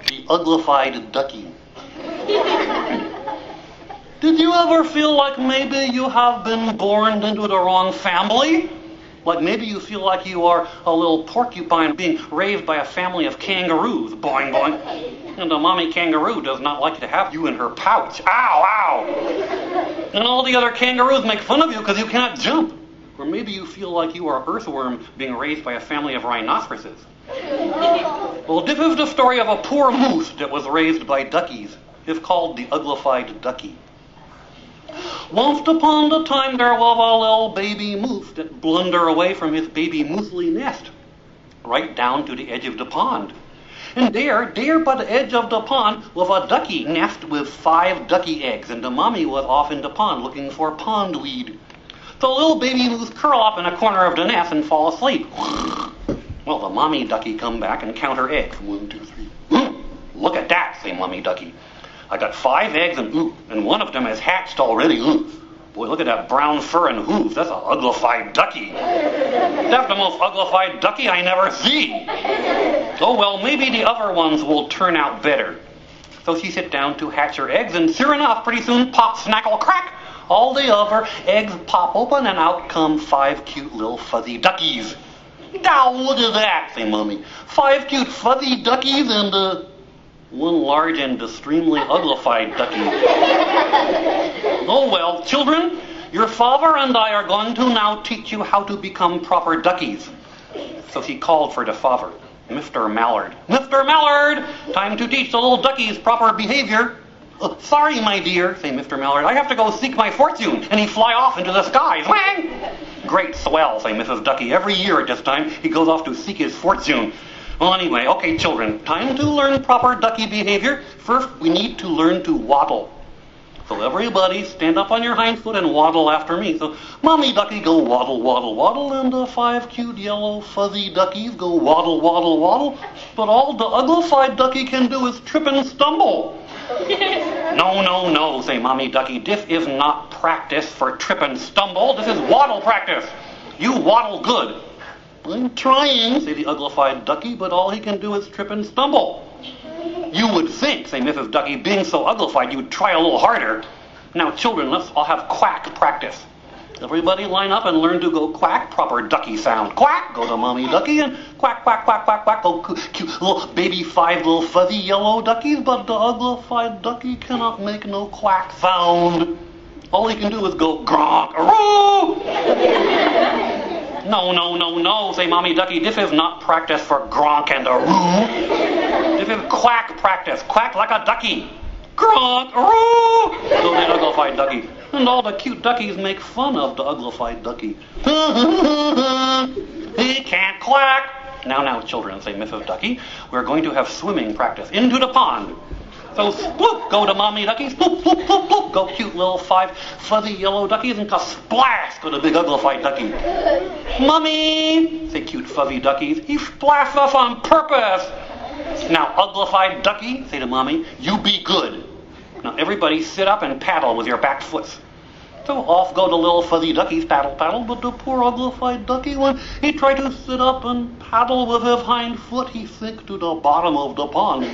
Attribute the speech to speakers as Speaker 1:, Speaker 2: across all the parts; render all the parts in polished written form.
Speaker 1: the uglified ducky. Did you ever feel like maybe you have been born into the wrong family? Like maybe you feel like you are a little porcupine being raised by a family of kangaroos. Boing, boing. And the mommy kangaroo does not like to have you in her pouch. Ow, ow. And all the other kangaroos make fun of you because you cannot jump. Or maybe you feel like you are an earthworm being raised by a family of rhinoceroses. Well, this is the story of a poor moose that was raised by duckies. It's called the uglified ducky. Once upon a time there was a little baby moose that blundered away from his baby moosely nest, right down to the edge of the pond. And there by the edge of the pond was a ducky nest with 5 ducky eggs, and the mommy was off in the pond looking for pondweed. The little baby moose curl up in a corner of the nest and fall asleep. Well, the mommy ducky come back and count her eggs. 1, 2, 3. Look at that, say mommy ducky. I got 5 eggs and one of them is hatched already. Boy, look at that brown fur and hooves. That's an uglified ducky. That's the most uglified ducky I never see. Oh, well, maybe the other ones will turn out better. So she sit down to hatch her eggs, and sure enough, pretty soon, pop, snackle, crack, all the other eggs pop open, and out come 5 cute little fuzzy duckies. Now, look at that, say mommy. 5 cute fuzzy duckies and one large and extremely uglified ducky. Oh well, children, your father and I are going to now teach you how to become proper duckies. So she called for the father, Mr. Mallard. Mr. Mallard, time to teach the little duckies proper behavior. Sorry, my dear, say Mr. Mallard, I have to go seek my fortune. And he fly off into the skies. Whang! Great swell, say Mrs. Ducky. Every year at this time, he goes off to seek his fortune. Well, anyway, okay, children, time to learn proper ducky behavior. First, we need to learn to waddle. So everybody stand up on your hind foot and waddle after me. So mommy ducky go waddle, waddle, waddle, and the 5 cute yellow fuzzy duckies go waddle, waddle, waddle. But all the uglified ducky can do is trip and stumble. No, no, no, say mommy ducky. This is not practice for trip and stumble. This is waddle practice. You waddle good. I'm trying, say the uglified ducky, but all he can do is trip and stumble. You would think, say Mrs. Ducky, being so uglified, you would try a little harder. Now, children, let's all have quack practice. Everybody line up and learn to go quack, proper ducky sound. Quack, go to mommy ducky, and quack, quack, quack, quack, quack, go cute little baby 5 little fuzzy yellow duckies, but the uglified ducky cannot make no quack sound. All he can do is go gronk, aroo! No, no, no, no, say mommy ducky, this is not practice for gronk and aroo. This is quack practice. Quack like a ducky. Gronk, aroo! So the uglified ducky. And all the cute duckies make fun of the uglified ducky. He can't quack. Now, children, say Mrs. Ducky, we're going to have swimming practice into the pond. So sploop, go to mommy duckies, sploop, sploop, sploop, sploop, go cute little 5 fuzzy yellow duckies, and splash, go to big uglified ducky. Mommy, say cute fuzzy duckies, he splashed us on purpose. Now, uglified ducky, say to mommy, you be good. Now, everybody sit up and paddle with your back foots. So off go the little fuzzy duckies, paddle, paddle, but the poor uglified ducky, when he tried to sit up and paddle with his hind foot, he sank to the bottom of the pond.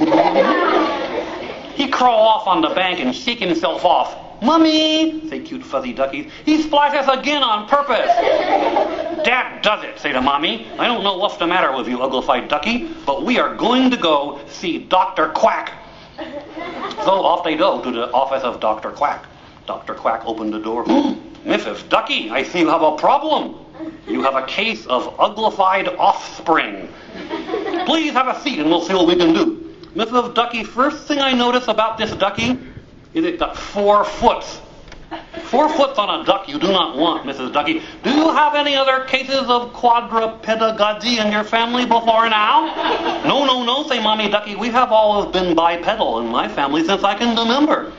Speaker 1: He crawl off on the bank and shake himself off. Mummy, say cute fuzzy duckies, he splashes again on purpose. Dad does it, say to mommy. I don't know what's the matter with you, uglified ducky, but we are going to go see Dr. Quack. So off they go to the office of Dr. Quack. Dr. Quack opened the door. Mrs. Ducky, I see you have a problem. You have a case of uglified offspring. Please have a seat and we'll see what we can do. Mrs. Ducky, first thing I notice about this ducky is it got 4 foots. 4 foots on a duck you do not want, Mrs. Ducky. Do you have any other cases of quadrupedology in your family before now? No, no, no, say mommy ducky. We have always been bipedal in my family since I can remember.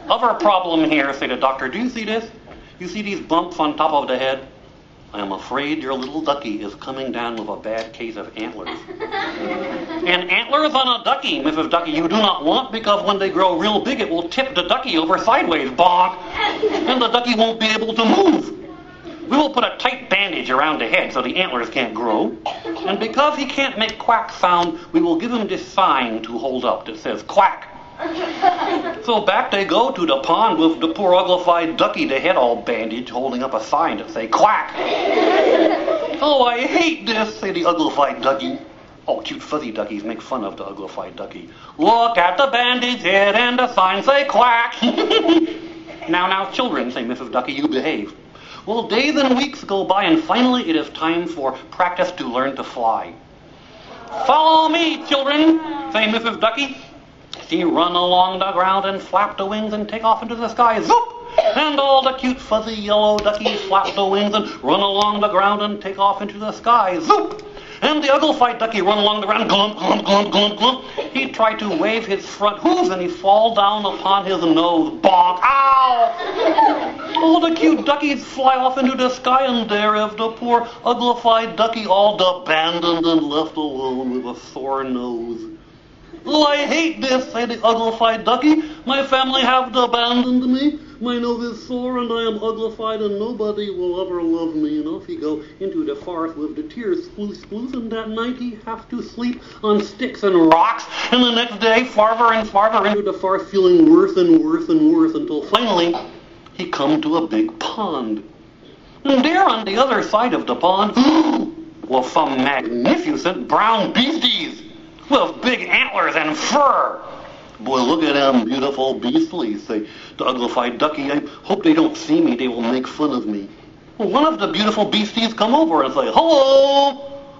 Speaker 1: Other problem here, say the doctor. Do you see this? You see these bumps on top of the head? I am afraid your little ducky is coming down with a bad case of antlers. And antlers on a ducky, Mrs. Ducky, you do not want, because when they grow real big, it will tip the ducky over sideways, bonk, and the ducky won't be able to move. We will put a tight bandage around the head so the antlers can't grow. And because he can't make quack sound, we will give him this sign to hold up that says quack. So back they go to the pond with the poor uglified ducky, the head all bandaged, holding up a sign that say quack. Oh, I hate this, say the uglified ducky. Oh, cute fuzzy duckies make fun of the uglified ducky. Look at the bandaged head and the sign say quack. Now, children, say Mrs. Ducky, you behave. Well, days and weeks go by, and finally it is time for practice to learn to fly. Follow me, children, say Mrs. Ducky. She run along the ground and flap the wings and take off into the sky. Zoop! And all the cute fuzzy yellow duckies flap the wings and run along the ground and take off into the sky. Zoop! And the uglified ducky run along the ground, glump, glump, glump, glump, glump. He tried to wave his front hooves and he fall down upon his nose. Bonk! Ow! All the cute duckies fly off into the sky, and there is the poor uglified ducky all abandoned and left alone with a sore nose. Oh, I hate this, say the uglified ducky. My family have abandoned me. My nose is sore and I am uglified and nobody will ever love me. And off he go into the forest with the tears sploose sploose, and that night he have to sleep on sticks and rocks. And the next day farther and farther into the forest, feeling worse and worse and worse, until finally he come to a big pond. And there on the other side of the pond were some magnificent brown beasties with big antlers and fur. Boy, look at them beautiful beastlies, say the uglified ducky. I hope they don't see me. They will make fun of me. Well, one of the beautiful beasties come over and say, hello,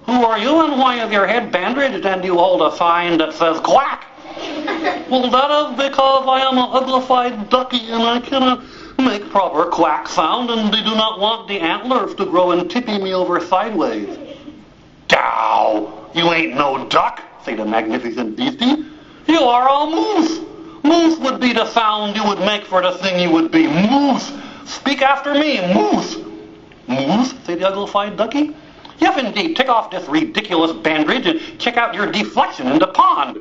Speaker 1: who are you and why is your head bandaged and you hold a sign that says quack? Well, that is because I am an uglified ducky and I cannot make proper quack sound, and they do not want the antlers to grow and tippy me over sideways. Dow, you ain't no duck, say the magnificent beastie. You are a moose. Moose would be the sound you would make for the thing you would be. Moose. Speak after me. Moose. Moose, say the uglified ducky. Yes, indeed. Take off this ridiculous bandage and check out your deflection in the pond.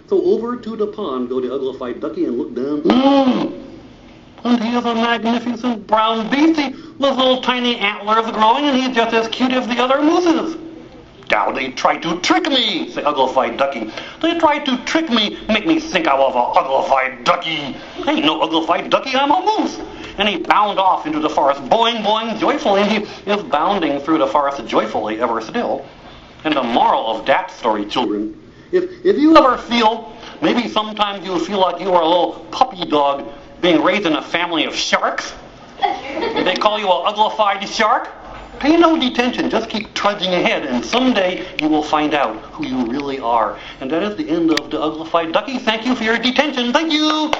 Speaker 1: So over to the pond go the uglified ducky and look down. And he is a magnificent brown beastie with little tiny antlers growing, and he's just as cute as the other mooses. Now they tried to trick me, say uglified ducky. They tried to trick me, make me think I was a uglified ducky. I ain't no uglified ducky, I'm a moose. And he bound off into the forest, boing, boing, joyfully, and he is bounding through the forest joyfully ever still. And the moral of that story, children, if you ever feel, maybe sometimes you feel like you are a little puppy dog being raised in a family of sharks, they call you an uglified shark, pay no detention, just keep trudging ahead, and someday you will find out who you really are. And that is the end of the uglified ducky. Thank you for your detention. Thank you.